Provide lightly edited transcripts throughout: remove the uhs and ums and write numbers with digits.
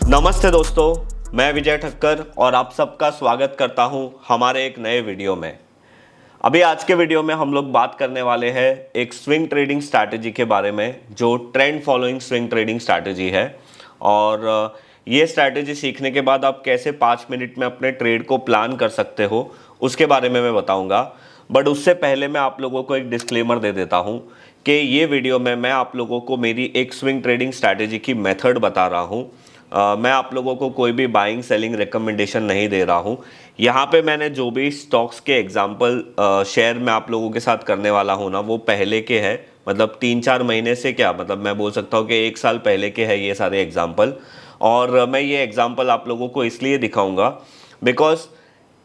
नमस्ते दोस्तों, मैं विजय ठक्कर और आप सबका स्वागत करता हूं हमारे एक नए वीडियो में। अभी आज के वीडियो में हम लोग बात करने वाले हैं एक स्विंग ट्रेडिंग स्ट्रैटेजी के बारे में, जो trend following swing trading strategy है। और ये स्ट्रैटेजी सीखने के बाद आप कैसे 5 मिनट में अपने ट्रेड को प्लान कर सकते हो, उसके बारे में मैं बताऊंगा। बट उससे पहले मैं आप लोगों को एक डिस्क्लेमर दे देता हूं कि ये वीडियो में मैं आप लोगों को मेरी एक स्विंग ट्रेडिंग स्ट्रैटेजी की मेथड बता रहा हूं। मैं आप लोगों को कोई भी बाइंग सेलिंग रिकमेंडेशन नहीं दे रहा हूँ। यहाँ पे मैंने जो भी स्टॉक्स के एग्जांपल शेयर मैं आप लोगों के साथ करने वाला हूँ ना, वो पहले के हैं। मतलब 3-4 महीने से, क्या मतलब मैं बोल सकता हूँ कि 1 साल पहले के हैं ये सारे एग्जांपल। और मैं ये एग्जांपल आप लोगों को इसलिए दिखाऊंगा बिकॉज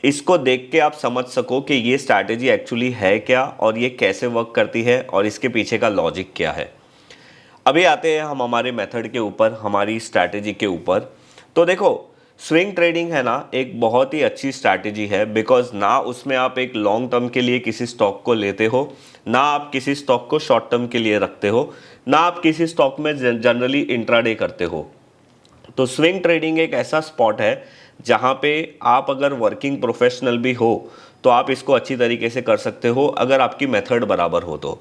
इसको देख के आप समझ सको कि ये स्ट्रैटेजी एक्चुअली है क्या और ये कैसे वर्क करती है और इसके पीछे का लॉजिक क्या है। अभी आते हैं हम हमारे मेथड के ऊपर, हमारी स्ट्रैटेजी के ऊपर। तो देखो, स्विंग ट्रेडिंग है ना, एक बहुत ही अच्छी स्ट्रैटेजी है बिकॉज ना उसमें आप एक लॉन्ग टर्म के लिए किसी स्टॉक को लेते हो, ना आप किसी स्टॉक को शॉर्ट टर्म के लिए रखते हो, ना आप किसी स्टॉक में जनरली इंट्राडे करते हो। तो स्विंग ट्रेडिंग एक ऐसा स्पॉट है जहाँ पे आप अगर वर्किंग प्रोफेशनल भी हो तो आप इसको अच्छी तरीके से कर सकते हो, अगर आपकी मेथड बराबर हो तो।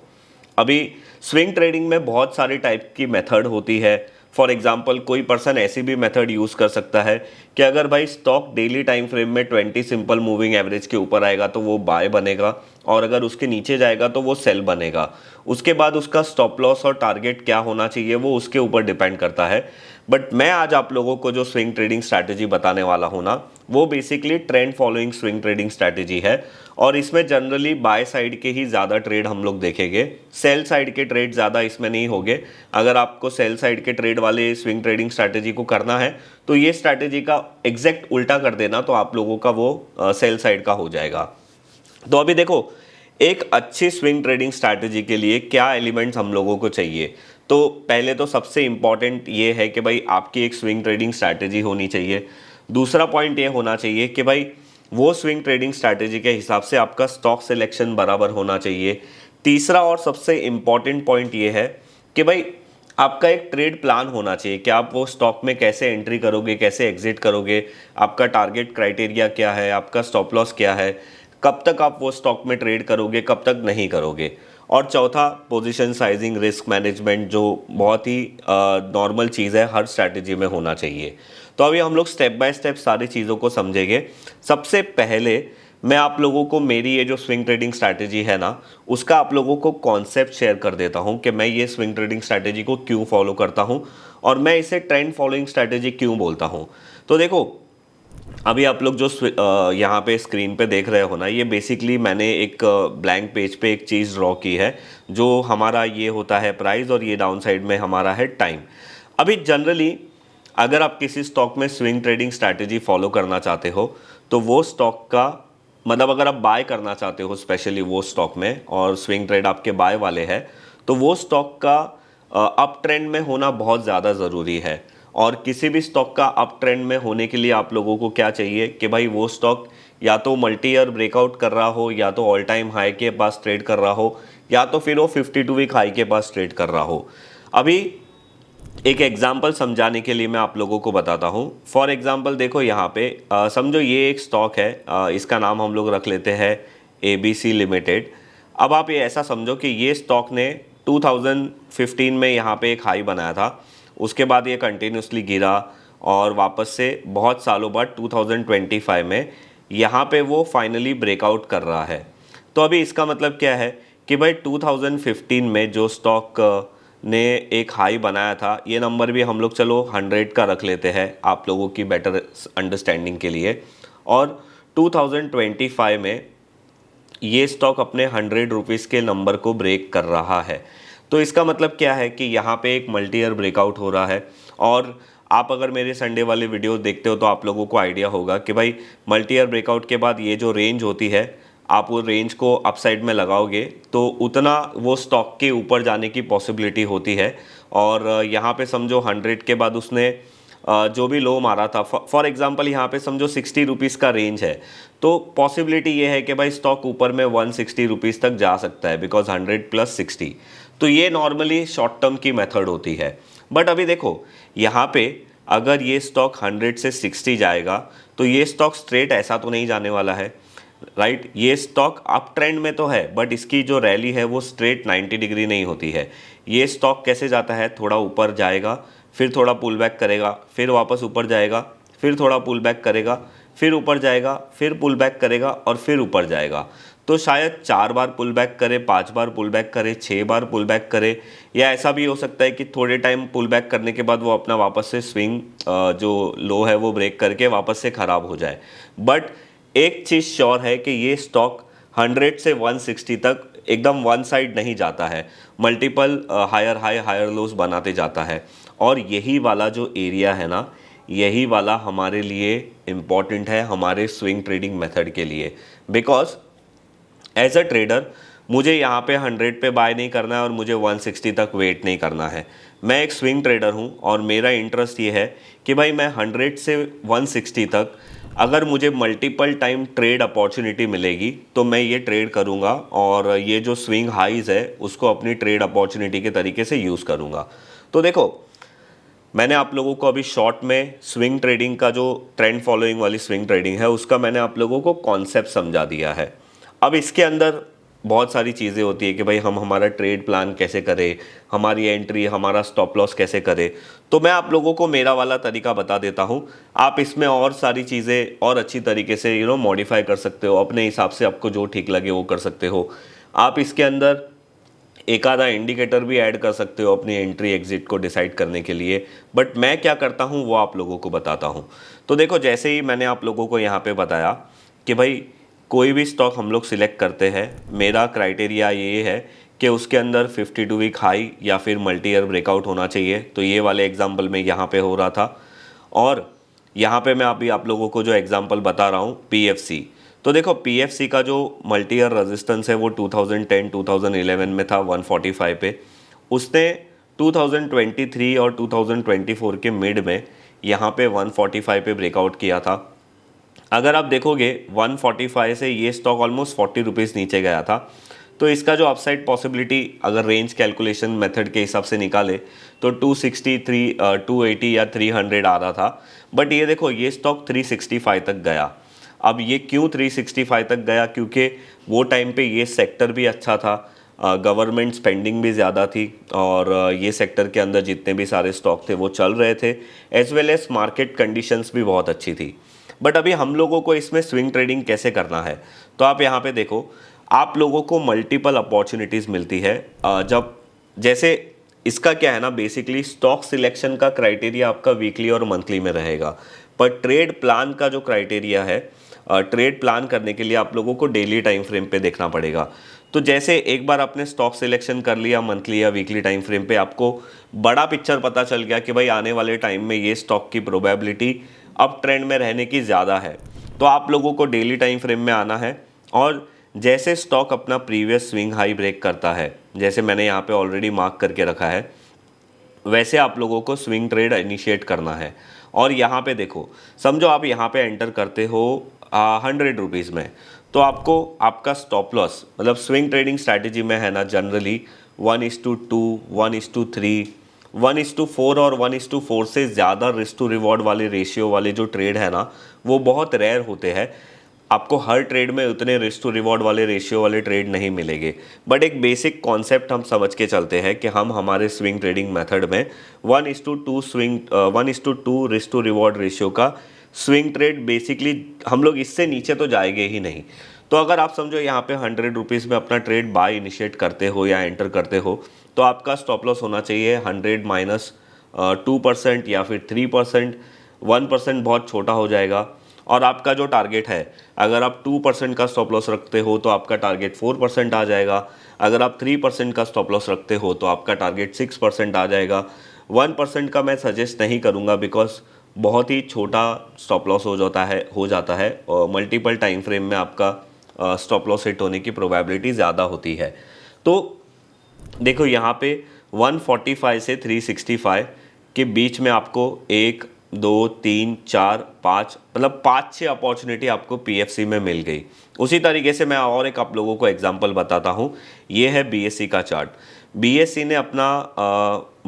अभी स्विंग ट्रेडिंग में बहुत सारी टाइप की मेथड होती है। फॉर एग्जांपल, कोई पर्सन ऐसी भी मेथड यूज़ कर सकता है कि अगर भाई स्टॉक डेली टाइम फ्रेम में 20 सिंपल मूविंग एवरेज के ऊपर आएगा तो वो बाय बनेगा, और अगर उसके नीचे जाएगा तो वो सेल बनेगा। उसके बाद उसका स्टॉप लॉस और टारगेट क्या होना चाहिए वो उसके ऊपर डिपेंड करता है। बट मैं आज आप लोगों को जो स्विंग ट्रेडिंग स्ट्रैटेजी बताने वाला हूँ ना, वो basically trend following swing trading strategy है। और इसमें जनरली बाय साइड के ही ज़्यादा ट्रेड हम लोग देखेंगे, सेल साइड के ट्रेड ज़्यादा इसमें नहीं होंगे। अगर आपको सेल साइड के ट्रेड वाले स्विंग ट्रेडिंग स्ट्रैटेजी को करना है तो ये स्ट्रैटेजी का एग्जैक्ट उल्टा कर देना, तो आप लोगों का वो सेल साइड का हो जाएगा। तो अभी देखो, एक अच्छी स्विंग ट्रेडिंग स्ट्रैटेजी के लिए क्या एलिमेंट्स हम लोगों को चाहिए। तो पहले तो सबसे इंपॉर्टेंट ये है कि भाई आपकी एक स्विंग ट्रेडिंग स्ट्रैटेजी होनी चाहिए। दूसरा पॉइंट ये होना चाहिए कि भाई वो स्विंग ट्रेडिंग स्ट्रैटेजी के हिसाब से आपका स्टॉक सिलेक्शन बराबर होना चाहिए। तीसरा और सबसे इंपॉर्टेंट पॉइंट ये है कि भाई आपका एक ट्रेड प्लान होना चाहिए कि आप वो स्टॉक में कैसे एंट्री करोगे, कैसे एग्जिट करोगे, आपका टारगेट क्राइटेरिया क्या है, आपका स्टॉप लॉस क्या है, कब तक आप वो स्टॉक में ट्रेड करोगे, कब तक नहीं करोगे। और चौथा, पोजीशन साइजिंग, रिस्क मैनेजमेंट, जो बहुत ही नॉर्मल चीज़ है, हर स्ट्रैटेजी में होना चाहिए। तो अभी हम लोग स्टेप बाय स्टेप सारी चीज़ों को समझेंगे। सबसे पहले मैं आप लोगों को मेरी ये जो स्विंग ट्रेडिंग स्ट्रैटेजी है ना, उसका आप लोगों को कॉन्सेप्ट शेयर कर देता हूँ कि मैं ये स्विंग ट्रेडिंग स्ट्रैटेजी को क्यों फॉलो करता हूँ और मैं इसे ट्रेंड फॉलोइंग स्ट्रैटेजी क्यों बोलता हूँ। तो देखो, अभी आप लोग जो यहाँ पे स्क्रीन पे देख रहे हो ना, ये बेसिकली मैंने एक ब्लैंक पेज पे एक चीज़ ड्रॉ की है। जो हमारा ये होता है प्राइस और ये डाउन साइड में हमारा है टाइम। अभी जनरली अगर आप किसी स्टॉक में स्विंग ट्रेडिंग स्ट्रैटेजी फॉलो करना चाहते हो तो वो स्टॉक का मतलब, अगर आप बाय करना चाहते हो स्पेशली वो स्टॉक में, और स्विंग ट्रेड आपके बाय वाले हैं, तो वो स्टॉक का अप ट्रेंड में होना बहुत ज़्यादा ज़रूरी है। और किसी भी स्टॉक का अप ट्रेंड में होने के लिए आप लोगों को क्या चाहिए कि भाई वो स्टॉक या तो मल्टी ईयर ब्रेकआउट कर रहा हो, या तो ऑल टाइम हाई के पास ट्रेड कर रहा हो, या तो फिर वो 52 वीक हाई के पास ट्रेड कर रहा हो। अभी एक एग्जाम्पल समझाने के लिए मैं आप लोगों को बताता हूँ। फॉर एग्जाम्पल देखो, यहाँ पे समझो ये एक स्टॉक है, इसका नाम हम लोग रख लेते हैं ABC लिमिटेड। अब आप ये ऐसा समझो कि ये स्टॉक ने 2015 में यहाँ पे एक हाई बनाया था, उसके बाद ये कंटिन्यूसली गिरा और वापस से बहुत सालों बाद 2025 में यहाँ पे वो फाइनली ब्रेकआउट कर रहा है। तो अभी इसका मतलब क्या है कि भाई 2015 में जो स्टॉक ने एक हाई बनाया था, ये नंबर भी हम लोग चलो 100 का रख लेते हैं आप लोगों की बेटर अंडरस्टैंडिंग के लिए। और 2025 में ये स्टॉक अपने 100 रुपीज़ के नंबर को ब्रेक कर रहा है। तो इसका मतलब क्या है कि यहाँ पे एक मल्टी ईयर ब्रेकआउट हो रहा है। और आप अगर मेरे संडे वाले वीडियो देखते हो तो आप लोगों को आइडिया होगा कि भाई मल्टी ईयर ब्रेकआउट के बाद ये जो रेंज होती है, आप वो रेंज को अपसाइड में लगाओगे तो उतना वो स्टॉक के ऊपर जाने की पॉसिबिलिटी होती है। और यहाँ पे समझो 100 के बाद उसने जो भी लो मारा था, फॉर एग्जांपल यहाँ पे समझो 60 रुपीज़ का रेंज है, तो पॉसिबिलिटी ये है कि भाई स्टॉक ऊपर में 160 रुपीज़ तक जा सकता है बिकॉज 100 + 60। तो ये नॉर्मली शॉर्ट टर्म की मेथड होती है। बट अभी देखो, यहाँ पे अगर ये स्टॉक 100 से 60 जाएगा तो ये स्टॉक स्ट्रेट ऐसा तो नहीं जाने वाला है, राइट। ये स्टॉक अप ट्रेंड में तो है, बट इसकी जो रैली है वो स्ट्रेट 90 डिग्री नहीं होती है। ये स्टॉक कैसे जाता है, थोड़ा ऊपर जाएगा, फिर थोड़ा पुल बैक करेगा, फिर वापस ऊपर जाएगा, फिर थोड़ा पुल बैक करेगा, फिर ऊपर जाएगा, फिर पुल बैक करेगा और फिर ऊपर जाएगा। तो शायद 4 बार पुल बैक करे, 5 बार पुल बैक करे, 6 बार पुल बैक करे, या ऐसा भी हो सकता है कि थोड़े टाइम पुल बैक करने के बाद वो अपना वापस से स्विंग जो लो है वो ब्रेक करके वापस से ख़राब हो जाए। बट एक चीज़ श्योर है कि ये स्टॉक 100 से 160 तक एकदम वन साइड नहीं जाता है, multiple higher high higher lows बनाते जाता है। और यही वाला जो एरिया है ना, यही वाला हमारे लिए इम्पॉर्टेंट है, हमारे स्विंग ट्रेडिंग मेथड के लिए। बिकॉज एज अ ट्रेडर मुझे यहाँ पे 100 पे बाय नहीं करना है और मुझे 160 तक वेट नहीं करना है। मैं एक स्विंग ट्रेडर हूँ और मेरा इंटरेस्ट ये है कि भाई मैं 100 से 160 तक अगर मुझे मल्टीपल टाइम ट्रेड अपॉर्चुनिटी मिलेगी तो मैं ये ट्रेड करूँगा, और ये जो स्विंग हाइज़ है उसको अपनी ट्रेड अपॉर्चुनिटी के तरीके से यूज़ करूँगा। तो देखो, मैंने आप लोगों को अभी शॉर्ट में स्विंग ट्रेडिंग का जो ट्रेंड फॉलोइंग वाली स्विंग ट्रेडिंग है उसका मैंने आप लोगों को कॉन्सेप्ट समझा दिया है। अब इसके अंदर बहुत सारी चीज़ें होती है कि भाई हम हमारा ट्रेड प्लान कैसे करें, हमारी एंट्री, हमारा स्टॉप लॉस कैसे करें। तो मैं आप लोगों को मेरा वाला तरीका बता देता हूँ। आप इसमें और सारी चीज़ें और अच्छी तरीके से मॉडिफाई कर सकते हो, अपने हिसाब से आपको जो ठीक लगे वो कर सकते हो। आप इसके अंदर एक आधा इंडिकेटर भी ऐड कर सकते हो अपनी एंट्री एग्जिट को डिसाइड करने के लिए। बट मैं क्या करता हूँ वो आप लोगों को बताता हूँ। तो देखो, जैसे ही मैंने आप लोगों को यहाँ पे बताया कि भाई कोई भी स्टॉक हम लोग सिलेक्ट करते हैं, मेरा क्राइटेरिया ये है कि उसके अंदर 52 वीक हाई या फिर मल्टी ईयर ब्रेकआउट होना चाहिए। तो ये वाले एग्जाम्पल में यहाँ पे हो रहा था, और यहाँ पे मैं अभी आप लोगों को जो एग्जाम्पल बता रहा हूँ पीएफसी। तो देखो, पीएफसी का जो मल्टी ईयर रेजिस्टेंस है वो 2010-2011 में था 145 पे। उसने 2023 और 2024 के मिड में यहाँ पे 145 पे ब्रेकआउट किया था। अगर आप देखोगे 145 से ये स्टॉक ऑलमोस्ट 40 रुपीज़ नीचे गया था। तो इसका जो अपसाइड पॉसिबिलिटी अगर रेंज कैलकुलेशन मेथड के हिसाब से निकाले तो 263, 280 या 300 आ रहा था। बट ये देखो, ये स्टॉक 365 तक गया। अब ये क्यों 365 तक गया? क्योंकि वो टाइम पे ये सेक्टर भी अच्छा था, गवर्नमेंट स्पेंडिंग भी ज़्यादा थी, और ये सेक्टर के अंदर जितने भी सारे स्टॉक थे वो चल रहे थे, as well as market conditions भी बहुत अच्छी थी। बट अभी हम लोगों को इसमें स्विंग ट्रेडिंग कैसे करना है, तो आप यहाँ पे देखो, आप लोगों को मल्टीपल अपॉर्चुनिटीज़ मिलती है। जब जैसे इसका क्या है ना, बेसिकली स्टॉक सिलेक्शन का क्राइटेरिया आपका वीकली और मंथली में रहेगा, पर ट्रेड प्लान का जो क्राइटेरिया है, ट्रेड प्लान करने के लिए आप लोगों को डेली टाइम फ्रेम पे देखना पड़ेगा। तो जैसे एक बार आपने स्टॉक सिलेक्शन कर लिया मंथली या वीकली टाइम फ्रेम पे, आपको बड़ा पिक्चर पता चल गया कि भाई आने वाले टाइम में ये स्टॉक की प्रोबेबिलिटी अप ट्रेंड में रहने की ज़्यादा है। तो आप लोगों को डेली टाइम फ्रेम में आना है, और जैसे स्टॉक अपना प्रीवियस स्विंग हाई ब्रेक करता है, जैसे मैंने यहाँ पे ऑलरेडी मार्क करके रखा है, वैसे आप लोगों को स्विंग ट्रेड इनिशिएट करना है। और यहाँ पे देखो, समझो आप यहाँ पे एंटर करते हो 100 रुपीज़ में, तो आपको आपका स्टॉप लॉस, मतलब स्विंग ट्रेडिंग स्ट्रैटेजी में है ना, जनरली 1:2, 1:3, 1:4 और 1:4 से ज़्यादा रिस्क टू रिवॉर्ड वाले रेशियो वाले जो ट्रेड है ना, वो बहुत रेयर होते हैं। आपको हर ट्रेड में उतने रिस्क टू रिवॉर्ड वाले रेशियो वाले ट्रेड नहीं मिलेंगे। बट एक बेसिक कॉन्सेप्ट हम समझ के चलते हैं कि हम हमारे स्विंग ट्रेडिंग मेथड में 1:2 रिस्क टू रिवॉर्ड रेशियो का स्विंग ट्रेड, बेसिकली हम लोग इससे नीचे तो जाएंगे ही नहीं। तो अगर आप समझो यहाँ पे 100 रुपीज़ में अपना ट्रेड बाय इनिशिएट करते हो या एंटर करते हो, तो आपका स्टॉप लॉस होना चाहिए 100 माइनस 2% या फिर 3%। 1% बहुत छोटा हो जाएगा। और आपका जो टारगेट है, अगर आप 2% का स्टॉप लॉस रखते हो तो आपका टारगेट 4% आ जाएगा। अगर आप 3% का स्टॉप लॉस रखते हो तो आपका टारगेट 6% आ जाएगा। 1% का मैं सजेस्ट नहीं करूँगा, बिकॉज बहुत ही छोटा स्टॉप लॉस हो जाता है और मल्टीपल टाइम फ्रेम में आपका स्टॉप लॉस हिट होने की प्रोबेबिलिटी ज़्यादा होती है। तो देखो, यहाँ पे 145 से 365 के बीच में आपको 1, 2, 3, 4, 5, मतलब 5-6 अपॉर्चुनिटी आपको पीएफसी में मिल गई। उसी तरीके से मैं और एक आप लोगों को एग्जांपल बताता हूँ। ये है बीएससी का चार्ट। बीएससी ने अपना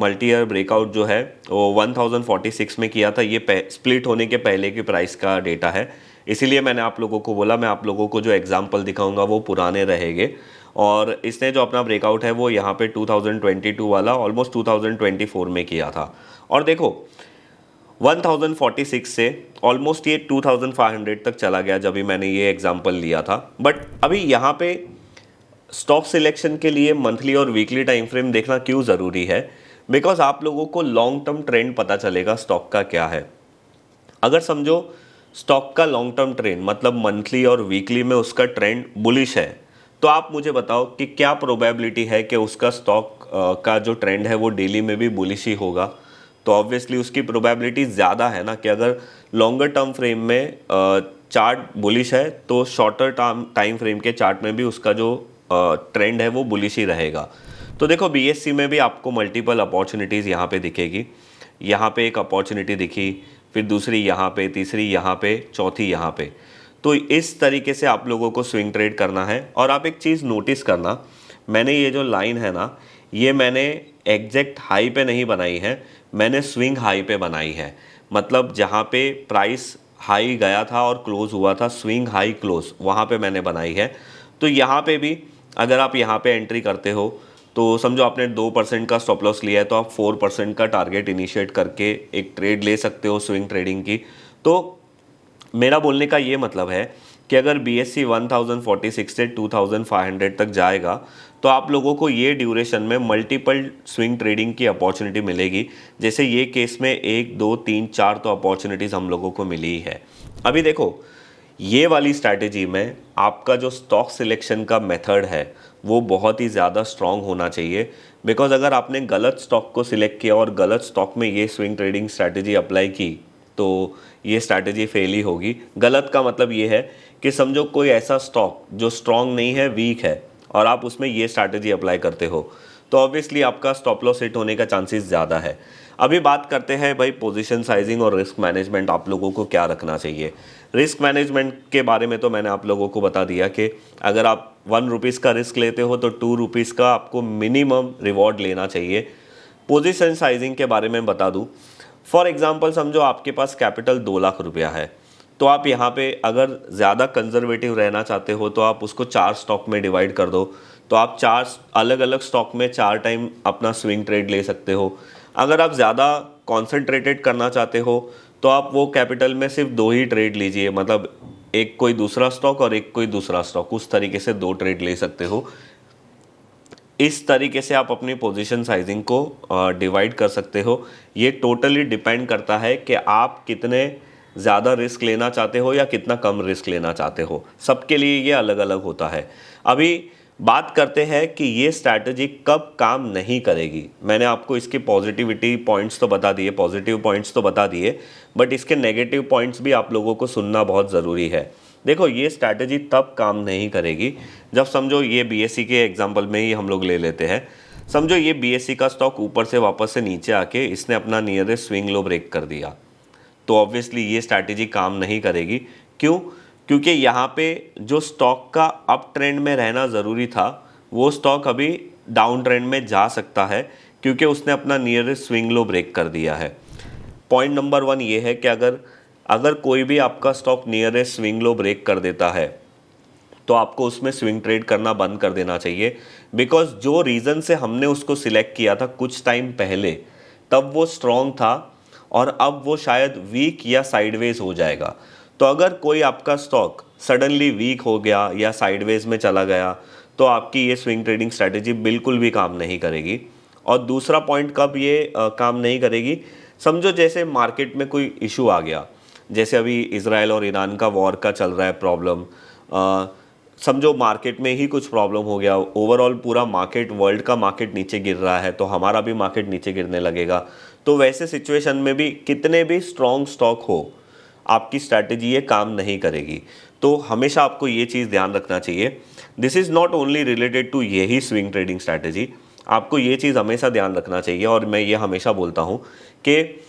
मल्टी ईयर ब्रेकआउट जो है वो 1046 में किया था। ये स्प्लिट होने के पहले की प्राइस का डेटा है, इसीलिए मैंने आप लोगों को बोला मैं आप लोगों को जो एग्जांपल दिखाऊंगा वो पुराने रहेंगे। और इसने जो अपना ब्रेकआउट है वो यहाँ पे 2022 वाला ऑलमोस्ट 2024 में किया था। और देखो 1046 से ऑलमोस्ट ये 2500 तक चला गया जब भी मैंने ये एग्जांपल लिया था। बट अभी यहाँ पे स्टॉक सिलेक्शन के लिए मंथली और वीकली टाइम फ्रेम देखना क्यों ज़रूरी है? बिकॉज आप लोगों को लॉन्ग टर्म ट्रेंड पता चलेगा स्टॉक का क्या है। अगर समझो स्टॉक का लॉन्ग टर्म ट्रेंड मतलब मंथली और वीकली में उसका ट्रेंड बुलिश है, तो आप मुझे बताओ कि क्या प्रोबेबिलिटी है कि उसका स्टॉक का जो ट्रेंड है वो डेली में भी बुलिश ही होगा? तो ऑब्वियसली उसकी प्रोबेबिलिटी ज़्यादा है ना कि अगर लॉन्गर टर्म फ्रेम में चार्ट बुलिश है तो शॉर्टर टाइम फ्रेम के चार्ट में भी उसका जो ट्रेंड है वो बुलिश ही रहेगा। तो देखो बीएससी में भी आपको मल्टीपल अपॉर्चुनिटीज़ यहाँ पे दिखेगी। यहाँ पे एक अपॉर्चुनिटी दिखी, फिर दूसरी यहाँ पे, तीसरी यहाँ पे, चौथी यहाँ पे। तो इस तरीके से आप लोगों को स्विंग ट्रेड करना है। और आप एक चीज़ नोटिस करना, मैंने ये जो लाइन है ना, ये मैंने एग्जैक्ट हाई पे नहीं बनाई है, मैंने स्विंग हाई पे बनाई है। मतलब जहाँ पे प्राइस हाई गया था और क्लोज हुआ था, स्विंग हाई क्लोज, वहाँ पे मैंने बनाई है। तो यहाँ पे भी अगर आप यहाँ पे एंट्री करते हो तो समझो आपने 2% का स्टॉप लॉस लिया है, तो आप 4% का टारगेट इनिशिएट करके एक ट्रेड ले सकते हो स्विंग ट्रेडिंग की। तो मेरा बोलने का ये मतलब है कि अगर बीएससी 1046 से 2500 तक जाएगा तो आप लोगों को ये ड्यूरेशन में मल्टीपल स्विंग ट्रेडिंग की अपॉर्चुनिटी मिलेगी। जैसे ये केस में 1 2 3 4 तो अपॉर्चुनिटीज़ हम लोगों को मिली ही है। अभी देखो ये वाली स्ट्रैटेजी में आपका जो स्टॉक सिलेक्शन का मेथड है वो बहुत ही ज़्यादा स्ट्रॉन्ग होना चाहिए। बिकॉज अगर आपने गलत स्टॉक को सिलेक्ट किया और गलत स्टॉक में ये स्विंग ट्रेडिंग स्ट्रैटेजी अप्लाई की तो ये स्ट्रैटेजी फेल ही होगी। गलत का मतलब ये है कि समझो कोई ऐसा स्टॉक जो स्ट्रॉन्ग नहीं है, वीक है, और आप उसमें ये स्ट्रैटेजी अप्लाई करते हो तो ऑब्वियसली आपका स्टॉप लॉस हिट होने का चांसेस ज़्यादा है। अभी बात करते हैं भाई पोजीशन साइजिंग और रिस्क मैनेजमेंट आप लोगों को क्या रखना चाहिए। रिस्क मैनेजमेंट के बारे में तो मैंने आप लोगों को बता दिया कि अगर आप 1 रुपीज़ का रिस्क लेते हो तो 2 रुपीज़ का आपको मिनिमम रिवॉर्ड लेना चाहिए। पोजीशन साइजिंग के बारे में बता दूं, फॉर एग्जांपल समझो आपके पास कैपिटल 2 लाख रुपया है, तो आप यहाँ पे अगर ज़्यादा कंजर्वेटिव रहना चाहते हो तो आप उसको 4 स्टॉक में डिवाइड कर दो, तो आप 4 अलग अलग स्टॉक में 4 टाइम अपना स्विंग ट्रेड ले सकते हो। अगर आप ज़्यादा कॉन्सेंट्रेटेड करना चाहते हो तो आप वो कैपिटल में सिर्फ 2 ही ट्रेड लीजिए, मतलब एक कोई दूसरा स्टॉक और एक कोई दूसरा स्टॉक, उस तरीके से 2 ट्रेड ले सकते हो। इस तरीके से आप अपनी पोजीशन साइजिंग को डिवाइड कर सकते हो। ये टोटली डिपेंड करता है कि आप कितने ज़्यादा रिस्क लेना चाहते हो या कितना कम रिस्क लेना चाहते हो, सबके लिए ये अलग अलग होता है। अभी बात करते हैं कि ये स्ट्रैटेजी कब काम नहीं करेगी। मैंने आपको इसके पॉजिटिविटी पॉइंट्स तो बता दिए, पॉजिटिव पॉइंट्स तो बता दिए, बट इसके नेगेटिव पॉइंट्स भी आप लोगों को सुनना बहुत ज़रूरी है। देखो ये स्ट्रैटेजी तब काम नहीं करेगी जब समझो ये बीएससी के एग्जांपल में ही हम लोग ले लेते हैं। समझो ये बीएससी का स्टॉक ऊपर से वापस से नीचे आके इसने अपना नियरेस्ट स्विंग लो ब्रेक कर दिया, तो ऑब्वियसली ये स्ट्रैटेजी काम नहीं करेगी। क्यों? क्योंकि यहाँ पे जो स्टॉक का अप ट्रेंड में रहना ज़रूरी था वो स्टॉक अभी डाउन ट्रेंड में जा सकता है क्योंकि उसने अपना नियरेस्ट स्विंग लो ब्रेक कर दिया है। पॉइंट नंबर 1 ये है कि अगर कोई भी आपका stock nearest swing low break कर देता है तो आपको उसमें स्विंग ट्रेड करना बंद कर देना चाहिए। बिकॉज जो रीज़न से हमने उसको सिलेक्ट किया था कुछ टाइम पहले तब वो स्ट्रॉन्ग था और अब वो शायद वीक या साइडवेज हो जाएगा। तो अगर कोई आपका स्टॉक सडनली वीक हो गया या साइडवेज में चला गया तो आपकी ये स्विंग ट्रेडिंग स्ट्रैटेजी बिल्कुल भी काम नहीं करेगी। और दूसरा पॉइंट कब ये काम नहीं करेगी, समझो जैसे मार्केट में कोई इशू आ गया, जैसे अभी इजराइल और ईरान का वॉर का चल रहा है प्रॉब्लम, समझो मार्केट में ही कुछ प्रॉब्लम हो गया, ओवरऑल पूरा मार्केट, वर्ल्ड का मार्केट नीचे गिर रहा है तो हमारा भी मार्केट नीचे गिरने लगेगा। तो वैसे सिचुएशन में भी कितने भी स्ट्रॉन्ग स्टॉक हो आपकी स्ट्रैटेजी ये काम नहीं करेगी। तो हमेशा आपको ये चीज़ ध्यान रखना चाहिए। This is not only related to यही स्विंग ट्रेडिंग स्ट्रैटेजी, आपको ये चीज़ हमेशा ध्यान रखना चाहिए। और मैं ये हमेशा बोलता हूँ कि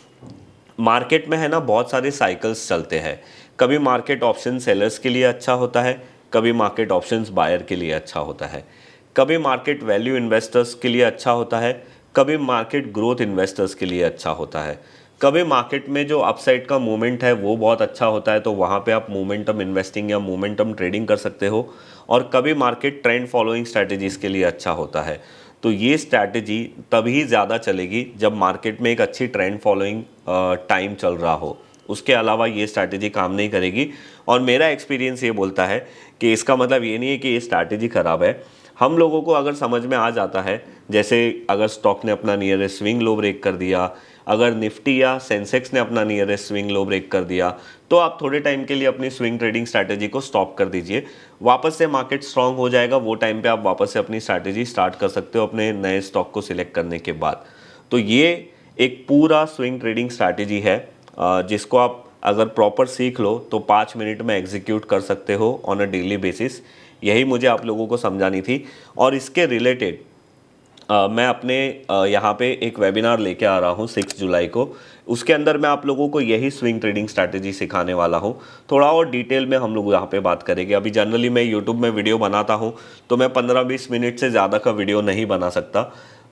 मार्केट में है ना बहुत सारे साइकिल्स चलते हैं। कभी मार्केट ऑप्शन सेलर्स के लिए अच्छा होता है, कभी मार्केट ऑप्शंस बायर के लिए अच्छा होता है। कभी मार्केट वैल्यू इन्वेस्टर्स के लिए अच्छा होता है, कभी मार्केट ग्रोथ इन्वेस्टर्स के लिए अच्छा होता है। कभी मार्केट में जो अपसाइड का मूवमेंट है वो बहुत अच्छा होता है, तो वहाँ पे आप मोमेंटम इन्वेस्टिंग या मोमेंटम ट्रेडिंग कर सकते हो। और कभी मार्केट ट्रेंड फॉलोइंग स्ट्रैटेजीज़ के लिए अच्छा होता है। तो ये स्ट्रैटेजी तभी ज़्यादा चलेगी जब मार्केट में एक अच्छी ट्रेंड फॉलोइंग टाइम चल रहा हो। उसके अलावा ये स्ट्रैटेजी काम नहीं करेगी। और मेरा एक्सपीरियंस ये बोलता है कि इसका मतलब ये नहीं है कि ये स्ट्रैटेजी ख़राब है। हम लोगों को अगर समझ में आ जाता है, जैसे अगर स्टॉक ने अपना नियरेस्ट स्विंग लो ब्रेक कर दिया, अगर निफ्टी या सेंसेक्स ने अपना नियरेस्ट स्विंग लो ब्रेक कर दिया, तो आप थोड़े टाइम के लिए अपनी स्विंग ट्रेडिंग स्ट्रैटेजी को स्टॉप कर दीजिए। वापस से मार्केट स्ट्रांग हो जाएगा, वो टाइम पे आप वापस से अपनी स्ट्रैटेजी स्टार्ट कर सकते हो अपने नए स्टॉक को सिलेक्ट करने के बाद। तो ये एक पूरा स्विंग ट्रेडिंग स्ट्रैटेजी है जिसको आप अगर प्रॉपर सीख लो तो 5 मिनट में एग्जीक्यूट कर सकते हो ऑन अ डेली बेसिस। यही मुझे आप लोगों को समझानी थी। और इसके रिलेटेड मैं अपने यहाँ पे एक वेबिनार लेके आ रहा हूँ 6 जुलाई को। उसके अंदर मैं आप लोगों को यही स्विंग ट्रेडिंग स्ट्रैटेजी सिखाने वाला हूँ। थोड़ा और डिटेल में हम लोग यहाँ पे बात करेंगे। अभी जनरली मैं यूट्यूब में वीडियो बनाता हूँ तो मैं 15-20 मिनट से ज़्यादा का वीडियो नहीं बना सकता,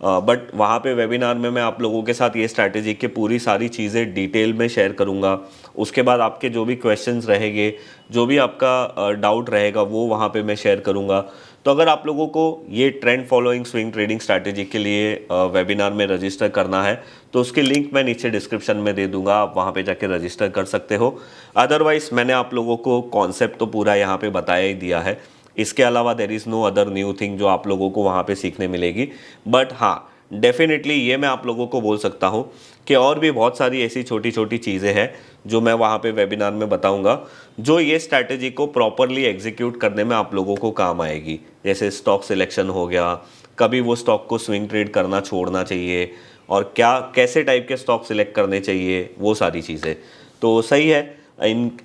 बट वहाँ पे वेबिनार में मैं आप लोगों के साथ ये स्ट्रैटेजी की पूरी सारी चीज़ें डिटेल में शेयर करूँगा। उसके बाद आपके जो भी क्वेश्चंस रहेंगे, जो भी आपका डाउट रहेगा, वो वहाँ पे मैं शेयर करूँगा। तो अगर आप लोगों को ये trend following swing trading strategy के लिए वेबिनार में रजिस्टर करना है तो उसकी लिंक मैं नीचे डिस्क्रिप्शन में दे दूंगा, आप वहाँ पे जाके रजिस्टर कर सकते हो। अदरवाइज मैंने आप लोगों को कॉन्सेप्ट तो पूरा यहाँ पे बताया ही दिया है। इसके अलावा there is no other new thing जो आप लोगों को वहाँ पे सीखने मिलेगी। बट हाँ, डेफिनेटली ये मैं आप लोगों को बोल सकता हूँ कि और भी बहुत सारी ऐसी छोटी छोटी चीज़ें हैं जो मैं वहाँ पे वेबिनार में बताऊँगा, जो ये स्ट्रैटेजी को प्रॉपरली एग्जीक्यूट करने में आप लोगों को काम आएगी। जैसे स्टॉक सिलेक्शन हो गया, कभी वो स्टॉक को स्विंग ट्रेड करना छोड़ना चाहिए, और क्या कैसे टाइप के स्टॉक सिलेक्ट करने चाहिए, वो सारी चीज़ें। तो सही है।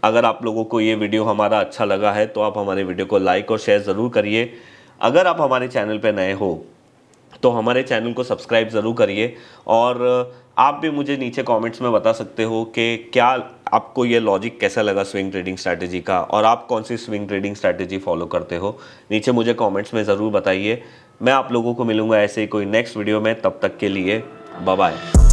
अगर आप लोगों को ये वीडियो हमारा अच्छा लगा है तो आप हमारे वीडियो को लाइक और शेयर ज़रूर करिए। अगर आप हमारे चैनल पर नए हो तो हमारे चैनल को सब्सक्राइब ज़रूर करिए। और आप भी मुझे नीचे कमेंट्स में बता सकते हो कि क्या आपको ये लॉजिक कैसा लगा स्विंग ट्रेडिंग स्ट्रैटेजी का, और आप कौन सी स्विंग ट्रेडिंग स्ट्रैटेजी फॉलो करते हो। नीचे मुझे कमेंट्स में ज़रूर बताइए। मैं आप लोगों को मिलूंगा ऐसे ही कोई नेक्स्ट वीडियो में। तब तक के लिए बाय बाय।